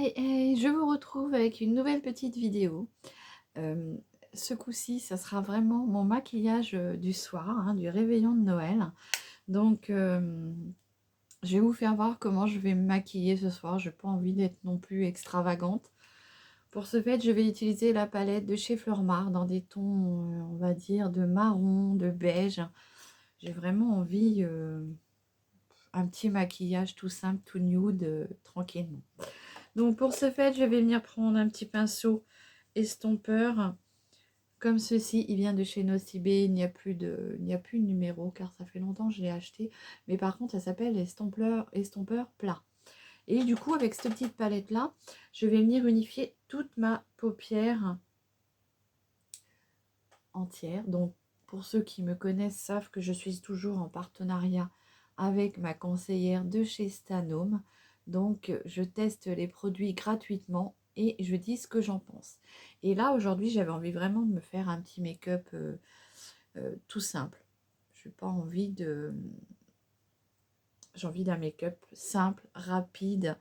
Hey, hey, je vous retrouve avec une nouvelle petite vidéo. Euh, Ce coup-ci, ça sera vraiment mon maquillage du soir, hein, du réveillon de Noël. Donc, je vais vous faire voir comment je vais me maquiller ce soir. Je n'ai pas envie d'être non plus extravagante. Pour ce fait, je vais utiliser la palette de chez Flormar dans des tons, on va dire, de marron, de beige. J'ai vraiment envie un petit maquillage tout simple, tout nude, tranquillement. Donc pour ce fait, je vais venir prendre un petit pinceau estompeur comme ceci. Il vient de chez Nocibé. Il n'y a plus de numéro car ça fait longtemps que je l'ai acheté. Mais par contre, ça s'appelle estompeur plat. Et du coup, avec cette petite palette là, je vais venir unifier toute ma paupière entière. Donc pour ceux qui me connaissent savent que je suis toujours en partenariat avec ma conseillère de chez Stanome. Donc je teste les produits gratuitement et je dis ce que j'en pense. Et là aujourd'hui j'avais envie vraiment de me faire un petit make-up tout simple. Je n'ai pas envie de... J'ai envie d'un make-up simple, rapide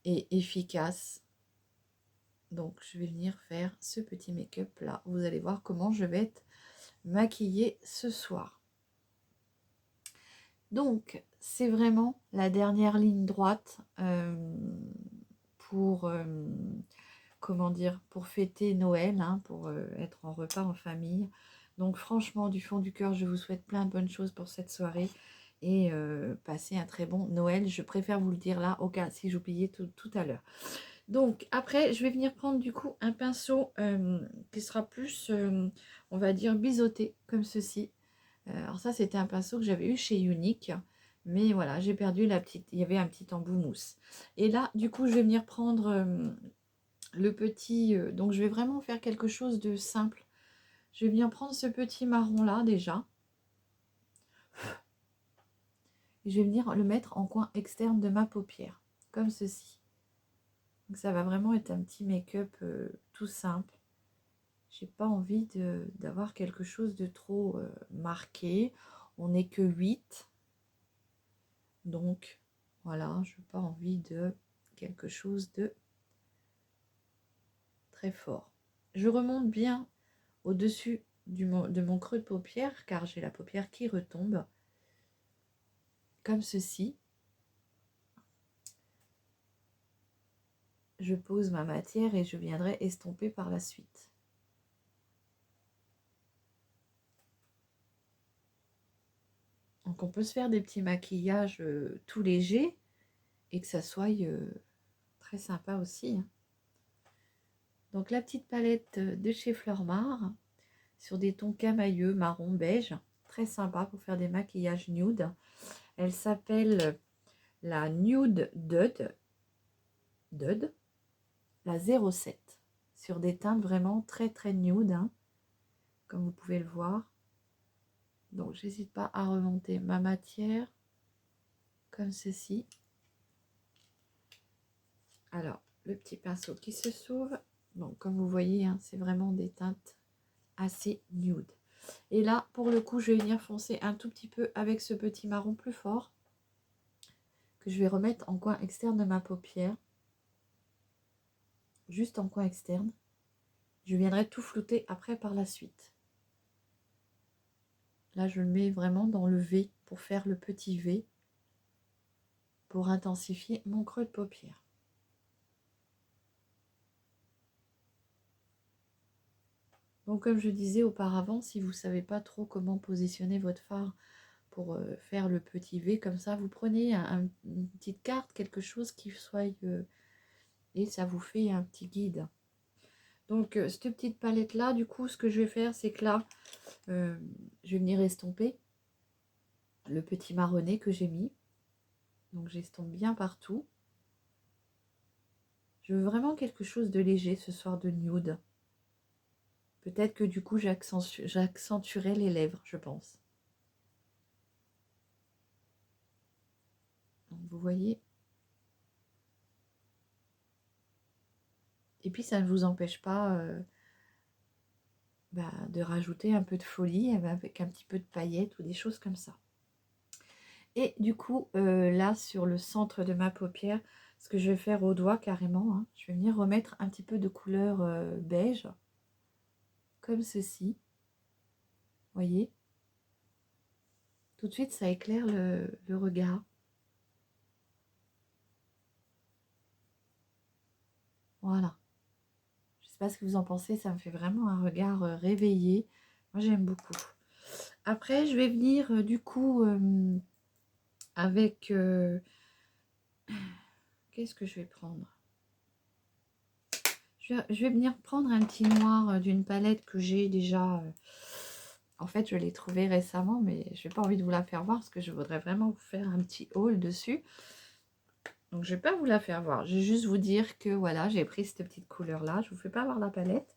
et efficace. Donc je vais venir faire ce petit make-up là. Vous allez voir comment je vais être maquillée ce soir. Donc, c'est vraiment la dernière ligne droite pour, comment dire, pour fêter Noël, hein, pour être en repas en famille. Donc, franchement, du fond du cœur, je vous souhaite plein de bonnes choses pour cette soirée et passer un très bon Noël. Je préfère vous le dire là, au cas si j'oubliais tout à l'heure. Donc, après, je vais venir prendre du coup un pinceau qui sera plus, on va dire, biseauté, comme ceci. Alors ça, c'était un pinceau que j'avais eu chez Unique. Mais voilà, j'ai perdu la petite... Il y avait un petit embout mousse. Et là, du coup, je vais venir prendre le petit... donc, je vais vraiment faire quelque chose de simple. Je vais venir prendre ce petit marron-là, déjà. Et je vais venir le mettre en coin externe de ma paupière. Comme ceci. Donc, ça va vraiment être un petit make-up tout simple. J'ai pas envie d'avoir quelque chose de trop marqué. On n'est que 8. Donc, voilà, je n'ai pas envie de quelque chose de très fort. Je remonte bien au-dessus de mon creux de paupière, car j'ai la paupière qui retombe, comme ceci. Je pose ma matière et je viendrai estomper par la suite. Donc, on peut se faire des petits maquillages tout légers et que ça soit très sympa aussi, hein. Donc, la petite palette de chez Flormar, sur des tons camailleux, marron, beige, très sympa pour faire des maquillages nude. Elle s'appelle la Nude Dud, la 07, sur des teintes vraiment très très nude, hein, comme vous pouvez le voir. Donc j'hésite pas à remonter ma matière comme ceci. Alors le petit pinceau qui se s'ouvre. Donc comme vous voyez, hein, c'est vraiment des teintes assez nude. Et là pour le coup je vais venir foncer un tout petit peu avec ce petit marron plus fort que je vais remettre en coin externe de ma paupière, juste en coin externe. Je viendrai tout flouter après par la suite. Là, je le mets vraiment dans le V pour faire le petit V, pour intensifier mon creux de paupière. Donc, comme je disais auparavant, si vous ne savez pas trop comment positionner votre fard pour faire le petit V comme ça, vous prenez une petite carte, quelque chose qui soit... et ça vous fait un petit guide. Donc, cette petite palette-là, du coup, ce que je vais faire, c'est que là, je vais venir estomper le petit marronnet que j'ai mis. Donc, j'estompe bien partout. Je veux vraiment quelque chose de léger ce soir, de nude. Peut-être que du coup, j'accentuerai les lèvres, je pense. Donc, vous voyez. Et puis, ça ne vous empêche pas de rajouter un peu de folie avec un petit peu de paillettes ou des choses comme ça. Et du coup, là, sur le centre de ma paupière, Ce que je vais faire au doigt carrément, hein, je vais venir remettre un petit peu de couleur beige, comme ceci. Voyez, tout de suite ça éclaire le regard. Voilà. Je ne sais pas ce que vous en pensez, ça me fait vraiment un regard réveillé. Moi j'aime beaucoup. Après je vais venir du coup avec... qu'est-ce que je vais prendre? Je vais venir prendre un petit noir d'une palette que j'ai déjà... en fait, je l'ai trouvé récemment, mais je n'ai pas envie de vous la faire voir parce que je voudrais vraiment vous faire un petit haul dessus. Donc, je ne vais pas vous la faire voir. Je vais juste vous dire que voilà, j'ai pris cette petite couleur-là. Je ne vous fais pas voir la palette.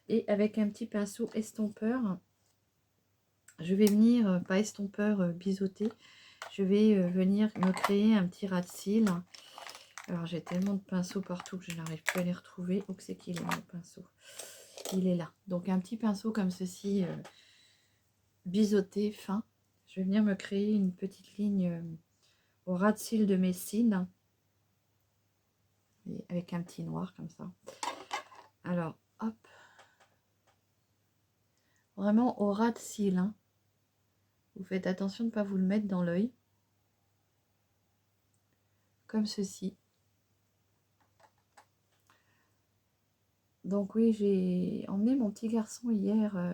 Et avec un petit pinceau estompeur, je vais venir, pas estompeur biseauté, je vais venir me créer un petit ras de cils. Alors, j'ai tellement de pinceaux partout que je n'arrive plus à les retrouver. Où c'est qu'il est, mon pinceau? Il est là. Donc, un petit pinceau comme ceci, biseauté, fin. Je vais venir me créer une petite ligne au ras de cils de mes cils. Et avec un petit noir comme ça. Alors, hop. Vraiment au ras de cils. Hein. Vous faites attention de ne pas vous le mettre dans l'œil. Comme ceci. Donc oui, j'ai emmené mon petit garçon hier.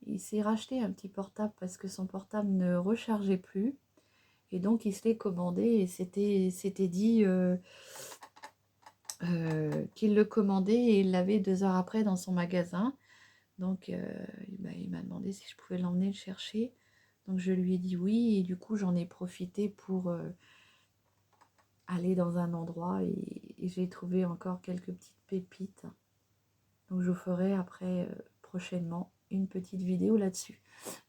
Il s'est racheté un petit portable parce que son portable ne rechargeait plus. Et donc il se l'est commandé et c'était dit qu'il le commandait et il l'avait 2 heures après dans son magasin. Donc il m'a demandé si je pouvais l'emmener le chercher. Donc je lui ai dit oui et du coup j'en ai profité pour aller dans un endroit et j'ai trouvé encore quelques petites pépites. Donc je vous ferai après prochainement une petite vidéo là-dessus.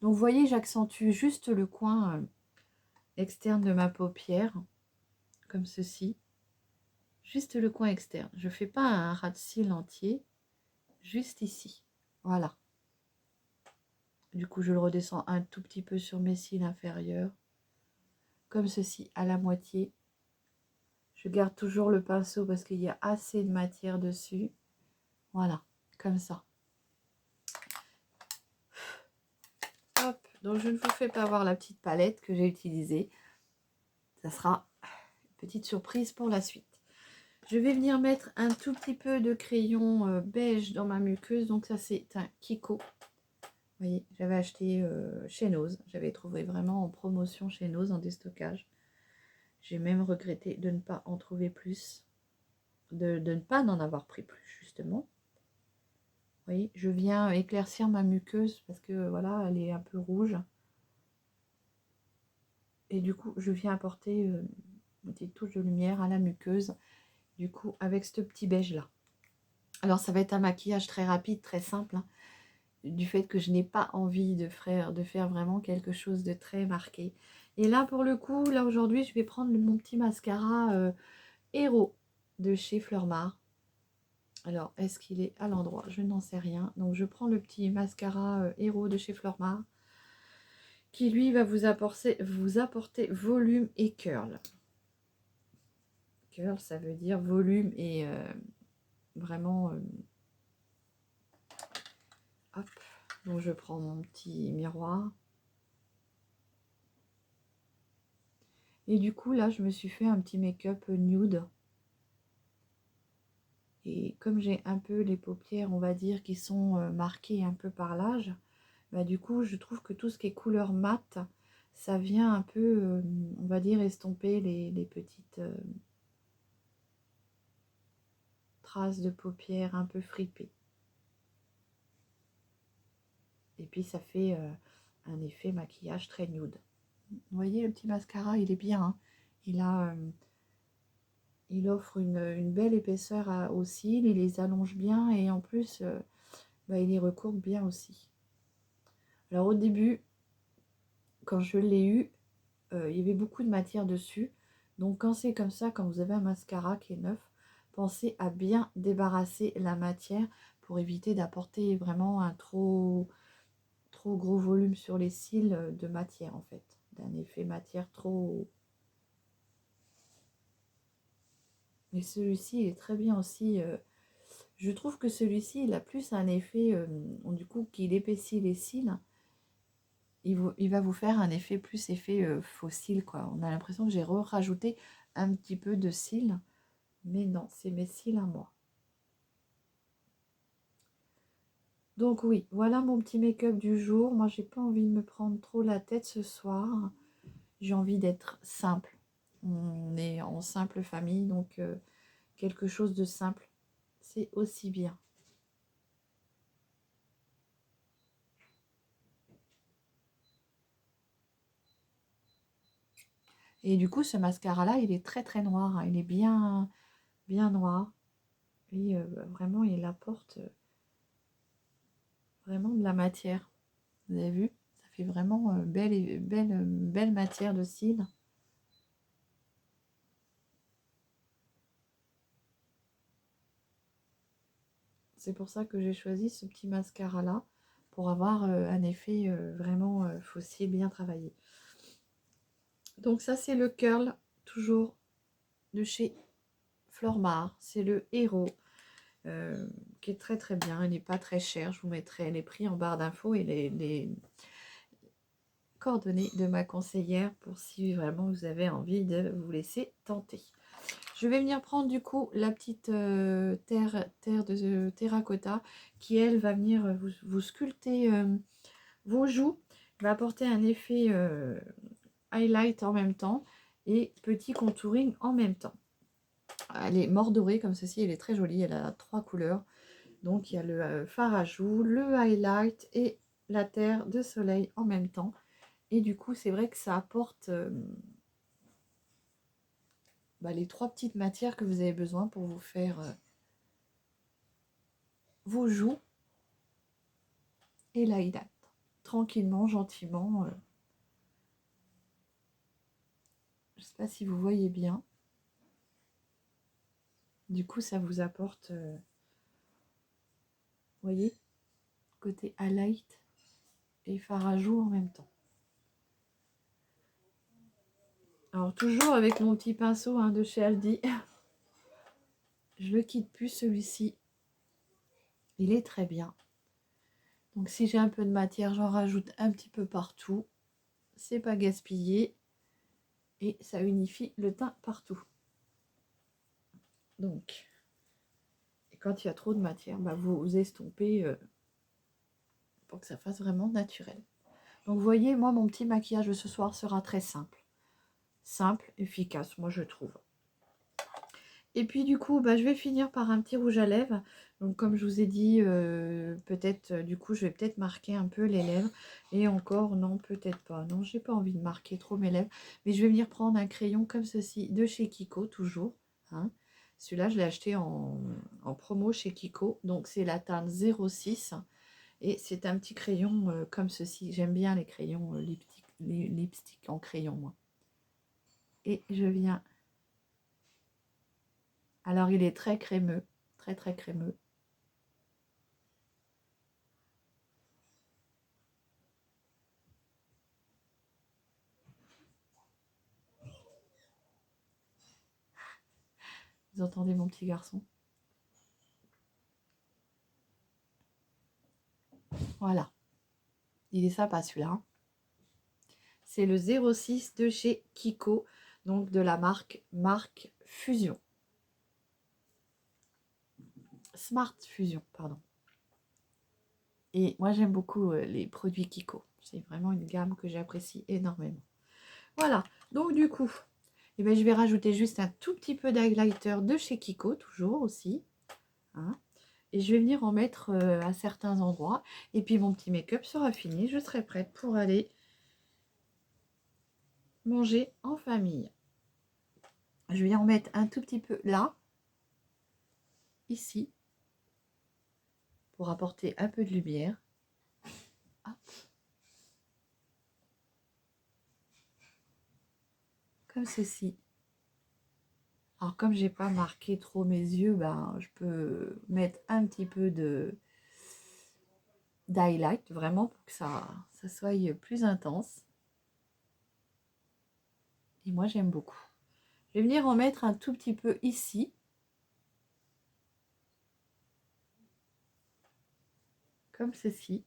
Donc vous voyez, j'accentue juste le coin externe de ma paupière, comme ceci. Juste le coin externe. Je ne fais pas un ras de cils entier, juste ici. Voilà. Du coup, je le redescends un tout petit peu sur mes cils inférieurs, comme ceci, à la moitié. Je garde toujours le pinceau parce qu'il y a assez de matière dessus. Voilà, comme ça. Hop, donc je ne vous fais pas voir la petite palette que j'ai utilisée. Ça sera une petite surprise pour la suite. Je vais venir mettre un tout petit peu de crayon beige dans ma muqueuse. Donc ça, c'est un Kiko. Vous voyez, j'avais acheté chez Nose. J'avais trouvé vraiment en promotion chez Nose en déstockage. J'ai même regretté de ne pas en trouver plus. De ne pas en avoir pris plus, justement. Vous voyez, je viens éclaircir ma muqueuse parce que voilà, elle est un peu rouge. Et du coup, je viens apporter une petite touche de lumière à la muqueuse. Du coup, avec ce petit beige là. Alors, ça va être un maquillage très rapide, très simple. Hein, du fait que je n'ai pas envie de faire vraiment quelque chose de très marqué. Et là, pour le coup, là aujourd'hui, je vais prendre mon petit mascara Hero de chez Fleurmar. Alors, est-ce qu'il est à l'endroit? Je n'en sais rien. Donc, je prends le petit mascara Hero de chez Fleurmar qui, lui, va vous apporter volume et curl. Curl, ça veut dire volume et vraiment... hop. Donc, je prends mon petit miroir. Et du coup, là, je me suis fait un petit make-up nude. Et comme j'ai un peu les paupières, on va dire, qui sont marquées un peu par l'âge, bah, du coup, je trouve que tout ce qui est couleur mat, ça vient un peu, on va dire, estomper les petites traces de paupières un peu fripées. Et puis, ça fait un effet maquillage très nude. Vous voyez, le petit mascara, il est bien. Hein, il offre une belle épaisseur aux cils, il les allonge bien et en plus, bah, il les recourbe bien aussi. Alors au début, quand je l'ai eu, il y avait beaucoup de matière dessus. Donc quand c'est comme ça, quand vous avez un mascara qui est neuf, pensez à bien débarrasser la matière pour éviter d'apporter vraiment un trop gros volume sur les cils de matière en fait. D'un effet matière trop... Mais celui-ci, il est très bien aussi. Je trouve que celui-ci, il a plus un effet, du coup, qu'il épaissit les cils. Il va vous faire un effet plus effet faux cils, quoi. On a l'impression que j'ai rajouté un petit peu de cils. Mais non, c'est mes cils à moi. Donc oui, voilà mon petit make-up du jour. Moi, j'ai pas envie de me prendre trop la tête ce soir. J'ai envie d'être simple. On est en simple famille, donc quelque chose de simple, c'est aussi bien. Et du coup, ce mascara-là, il est très très noir, hein. Il est bien, bien noir. Et vraiment, il apporte vraiment de la matière. Vous avez vu? Ça fait vraiment belle matière de cils. C'est pour ça que j'ai choisi ce petit mascara-là, pour avoir un effet vraiment faux cils bien travaillé. Donc ça, c'est le curl, toujours de chez Flormar. C'est le héros. Qui est très très bien. Il n'est pas très cher. Je vous mettrai les prix en barre d'infos et les coordonnées de ma conseillère pour si vraiment vous avez envie de vous laisser tenter. Je vais venir prendre du coup la petite terre de terracotta qui elle va venir vous sculpter vos joues, va apporter un effet highlight en même temps et petit contouring en même temps. Elle est mordorée comme ceci, elle est très jolie, elle a 3 couleurs. Donc il y a le fard à joues, le highlight et la terre de soleil en même temps. Et du coup, c'est vrai que ça apporte les 3 petites matières que vous avez besoin pour vous faire vos joues et l'highlight. Tranquillement, gentiment. Je ne sais pas si vous voyez bien. Du coup, ça vous apporte, vous voyez, côté highlight et fard à joues en même temps. Alors, toujours avec mon petit pinceau de chez Aldi. Je le quitte plus celui-ci. Il est très bien. Donc si j'ai un peu de matière, j'en rajoute un petit peu partout. C'est pas gaspillé. Et ça unifie le teint partout. Donc, et quand il y a trop de matière, vous estompez pour que ça fasse vraiment naturel. Donc vous voyez, moi mon petit maquillage de ce soir sera très simple. Simple, efficace, moi je trouve. Et puis du coup, je vais finir par un petit rouge à lèvres. Donc comme je vous ai dit, peut-être, du coup, je vais peut-être marquer un peu les lèvres. Et encore, non, peut-être pas. Non, j'ai pas envie de marquer trop mes lèvres. Mais je vais venir prendre un crayon comme ceci, de chez Kiko, toujours. Hein. Celui-là, je l'ai acheté en promo chez Kiko. Donc c'est la teinte 06. Et c'est un petit crayon comme ceci. J'aime bien les crayons lipstick en crayon, moi. Et je viens... Alors, il est très crémeux, très très crémeux. Vous entendez mon petit garçon? Voilà. Il est sympa celui-là. C'est le 06 de chez Kiko, donc de la marque Fusion. Smart Fusion, pardon. Et moi, j'aime beaucoup les produits Kiko. C'est vraiment une gamme que j'apprécie énormément. Voilà. Donc, du coup, je vais rajouter juste un tout petit peu d'highlighter de chez Kiko, toujours aussi. Hein. Et je vais venir en mettre à certains endroits. Et puis, mon petit make-up sera fini. Je serai prête pour aller manger en famille. Je vais en mettre un tout petit peu là, ici, pour apporter un peu de lumière. Hop. Comme ceci. Alors comme j'ai pas marqué trop mes yeux, je peux mettre un petit peu de d'highlight, vraiment pour que ça soit plus intense. Et moi j'aime beaucoup. Je vais venir en mettre un tout petit peu ici, comme ceci.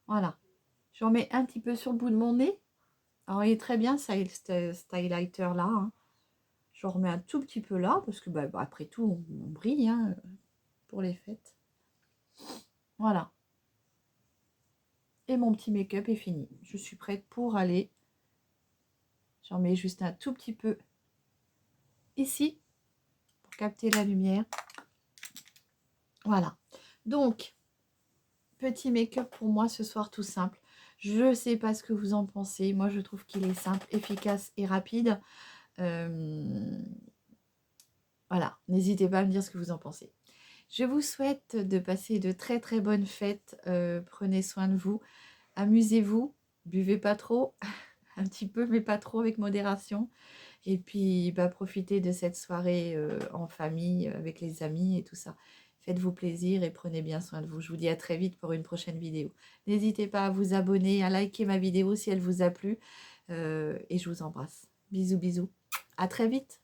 Voilà. J'en mets un petit peu sur le bout de mon nez. Alors, il est très bien, ce highlighter là. Hein. J'en remets un tout petit peu là, parce que après tout, on brille hein, pour les fêtes. Voilà. Et mon petit make-up est fini. Je suis prête pour aller. J'en mets juste un tout petit peu ici, pour capter la lumière. Voilà. Donc, petit make-up pour moi ce soir tout simple. Je ne sais pas ce que vous en pensez. Moi, je trouve qu'il est simple, efficace et rapide. Voilà, n'hésitez pas à me dire ce que vous en pensez. Je vous souhaite de passer de très très bonnes fêtes. Prenez soin de vous. Amusez-vous. Buvez pas trop. Un petit peu, mais pas trop, avec modération. Et puis, profitez de cette soirée en famille, avec les amis et tout ça. Faites-vous plaisir et prenez bien soin de vous. Je vous dis à très vite pour une prochaine vidéo. N'hésitez pas à vous abonner, à liker ma vidéo si elle vous a plu. Et je vous embrasse. Bisous, bisous. À très vite.